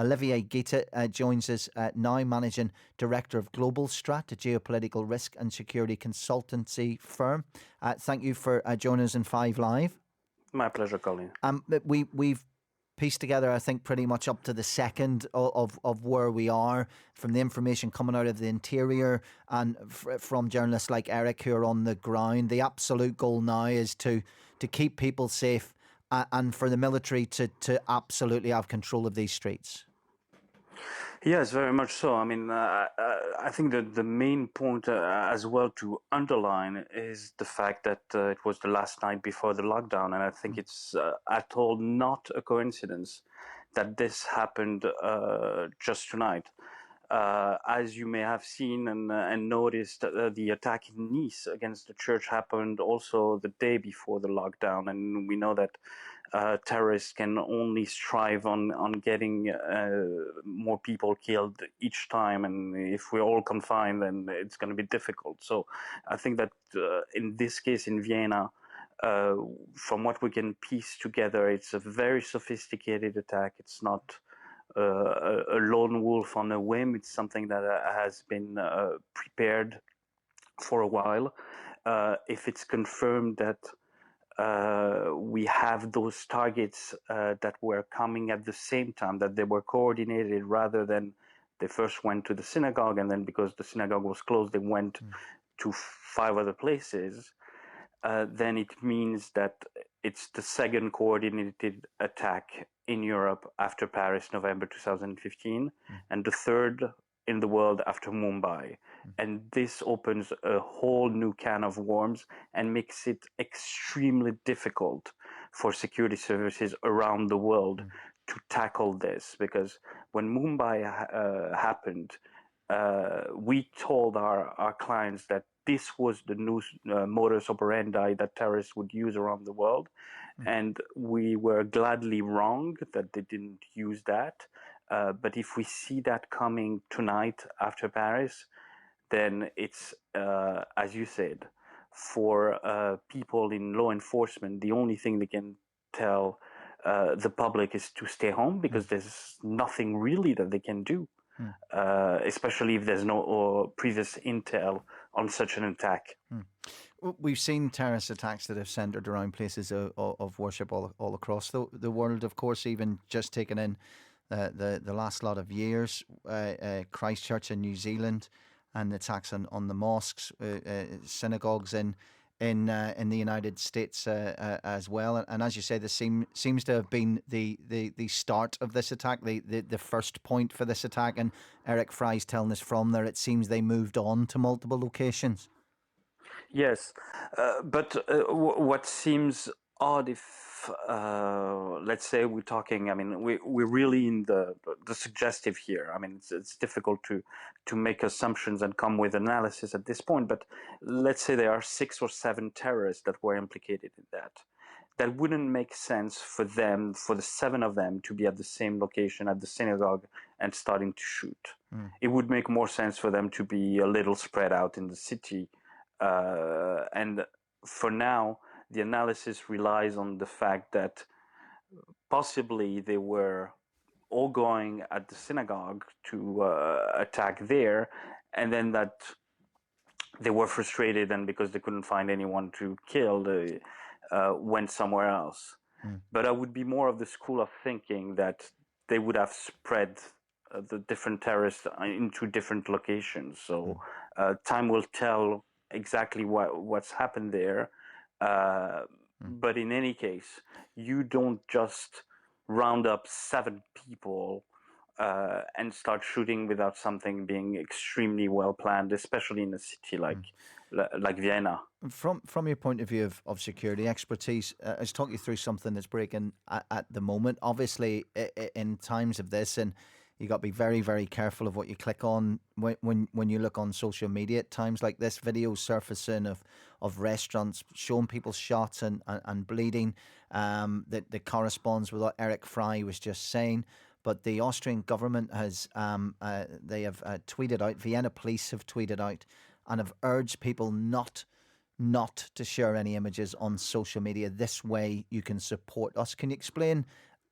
Olivier Guitta joins us now, Managing Director of Global Strat, a geopolitical risk and security consultancy firm. Thank you for joining us in Five Live. My pleasure, Colin. We've pieced together, I think, pretty much up to the second of where we are from the information coming out of the interior and from journalists like Eric who are on the ground. The absolute goal now is to keep people safe and for the military to absolutely have control of these streets. Yes, very much so. I mean, I think that the main point as well to underline is the fact that it was the last night before the lockdown. And I think it's at all not a coincidence that this happened just tonight. As you may have seen and noticed, the attack in Nice against the church happened also the day before the lockdown, and we know that terrorists can only strive on getting more people killed each time, and if we're all confined, then it's going to be difficult. So I think that in this case in Vienna, from what we can piece together, it's a very sophisticated attack. It's not a lone wolf on a whim. It's something that has been prepared for a while. If it's confirmed that we have those targets that were coming at the same time, that they were coordinated rather than they first went to the synagogue and then because the synagogue was closed, they went to 5 other places, then it means that it's the second coordinated attack in Europe after Paris, November 2015, and the third in the world after Mumbai. And this opens a whole new can of worms and makes it extremely difficult for security services around the world to tackle this. Because when Mumbai happened, we told our clients that this was the new modus operandi that terrorists would use around the world. And we were gladly wrong that they didn't use that. But if we see that coming tonight after Paris, then it's, as you said, for people in law enforcement, the only thing they can tell the public is to stay home because there's nothing really that they can do. Especially if there's no previous intel on such an attack. We've seen terrorist attacks that have centred around places of worship all across the world, of course, even just taking in the last lot of years, Christchurch in New Zealand and attacks on the mosques, synagogues in the United States as well, and as you say, this seems to have been the start of this attack, the first point for this attack. And Eric Fry's telling us from there, it seems they moved on to multiple locations. Yes, but what seems odd, if let's say we're talking, I mean, we're really in the suggestive here. I mean, it's difficult to make assumptions and come with analysis at this point. But let's say there are 6 or 7 terrorists that were implicated in that. That wouldn't make sense for them, for the 7 of them, to be at the same location at the synagogue and starting to shoot. It would make more sense for them to be a little spread out in the city. And for now, the analysis relies on the fact that possibly they were all going at the synagogue to attack there, and then that they were frustrated, and because they couldn't find anyone to kill, they went somewhere else. But I would be more of the school of thinking that they would have spread the different terrorists into different locations. So time will tell exactly what's happened there. But in any case, you don't just round up 7 people and start shooting without something being extremely well planned, especially in a city like Vienna. From your point of view of security expertise, let's talk you through something that's breaking at the moment. Obviously, in times of this, and you got to be very, very careful of what you click on when you look on social media at times like this. Videos surfacing of restaurants showing people shots and bleeding that corresponds with what Eric Fry was just saying. But the Austrian government has they have tweeted out, Vienna police have tweeted out and have urged people not to share any images on social media. This way you can support us. Can you explain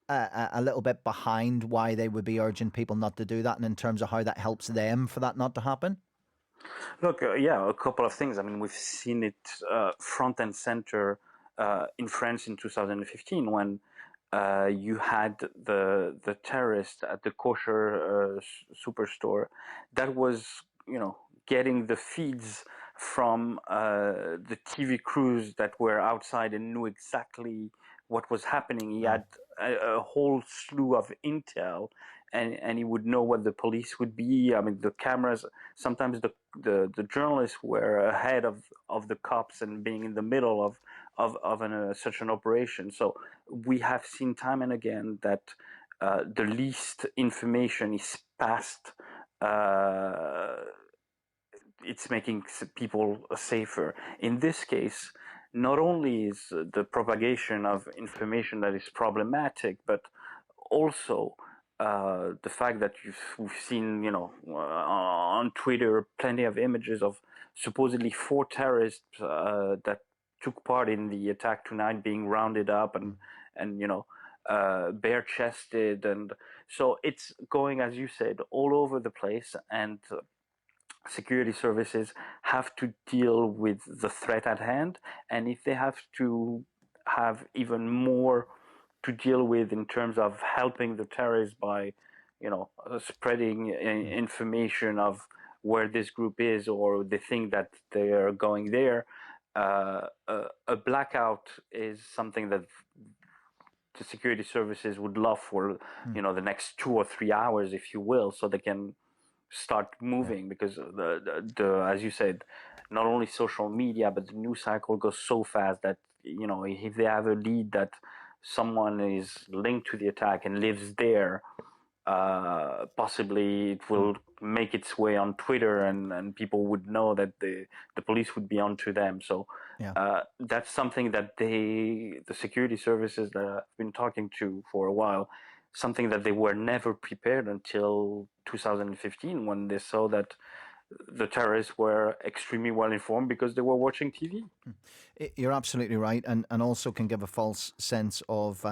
a little bit behind why they would be urging people not to do that, and in terms of how that helps them for that not to happen? Look, yeah, a couple of things. I mean, we've seen it front and center in France in 2015 when you had the terrorist at the kosher superstore that was, getting the feeds from the TV crews that were outside and knew exactly what was happening. He had a whole slew of intel, and he would know what the police would be. I mean, the cameras. Sometimes the journalists were ahead of the cops and being in the middle of such an operation. So we have seen time and again that the least information is passed. It's making people safer. In this case, not only is the propagation of information that is problematic, but also the fact that we've seen, on Twitter, plenty of images of supposedly 4 terrorists that took part in the attack tonight being rounded up and bare-chested, and so it's going, as you said, all over the place, and security services have to deal with the threat at hand, and if they have to have even more to deal with in terms of helping the terrorists by, spreading information of where this group is, or they think that they are going there, a blackout is something that the security services would love for, the next 2 or 3 hours, if you will, so they can start moving, because the as you said, not only social media but the news cycle goes so fast that if they have a lead that someone is linked to the attack and lives there, possibly it will make its way on Twitter, and people would know that the police would be onto them. So that's something that the security services that I've been talking to for a while, something that they were never prepared until 2015, when they saw that the terrorists were extremely well informed because they were watching TV. You're absolutely right, and also can give a false sense of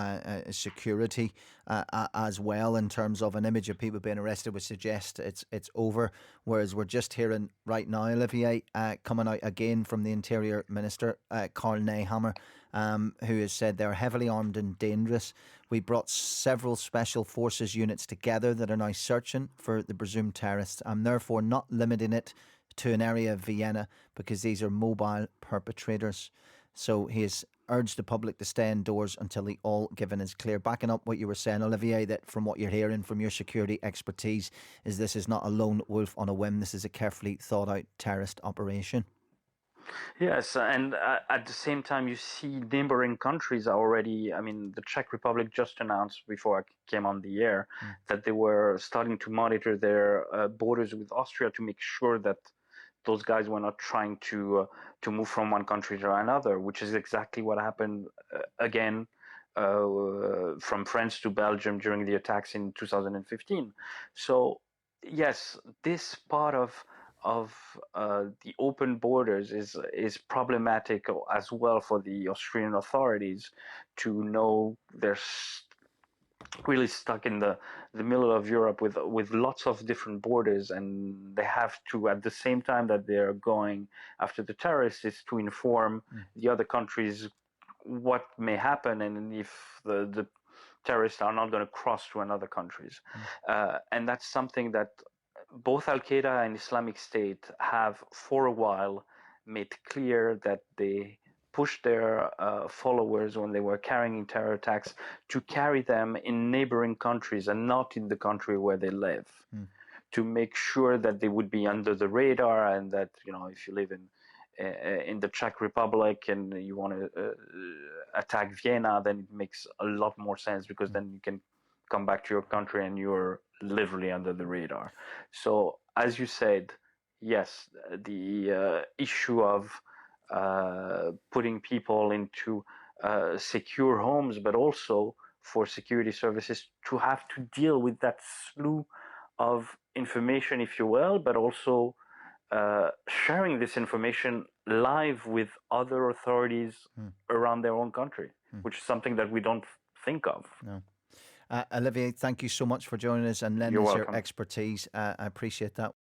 security as well, in terms of an image of people being arrested would suggest it's over, whereas we're just hearing right now, Olivier, coming out again from the Interior Minister, Karl Nehammer, who has said they're heavily armed and dangerous. We brought several special forces units together that are now searching for the presumed terrorists. I'm therefore not limiting it to an area of Vienna, because these are mobile perpetrators. So he has urged the public to stay indoors until the all given is clear. Backing up what you were saying, Olivier, that from what you're hearing from your security expertise, is this is not a lone wolf on a whim. This is a carefully thought out terrorist operation. Yes, and at the same time, you see neighboring countries are already. I mean, the Czech Republic just announced before I came on the air that they were starting to monitor their borders with Austria to make sure that those guys were not trying to move from one country to another, which is exactly what happened again from France to Belgium during the attacks in 2015. So yes, this part of the open borders is problematic as well for the Austrian authorities, to know they're really stuck in the middle of Europe with lots of different borders, and they have to, at the same time that they're going after the terrorists, is to inform the other countries what may happen, and if the terrorists are not going to cross to another countries. And that's something that both Al-Qaeda and Islamic State have for a while made clear, that they pushed their followers when they were carrying terror attacks to carry them in neighboring countries and not in the country where they live, to make sure that they would be under the radar, and that, if you live in the Czech Republic and you want to attack Vienna, then it makes a lot more sense, because then you can come back to your country and you're literally under the radar. So, as you said, yes, the issue of putting people into secure homes, but also for security services to have to deal with that slew of information, if you will, but also sharing this information live with other authorities around their own country, which is something that we don't think of. No. Olivier, thank you so much for joining us and lending You're us your welcome. expertise. I appreciate that.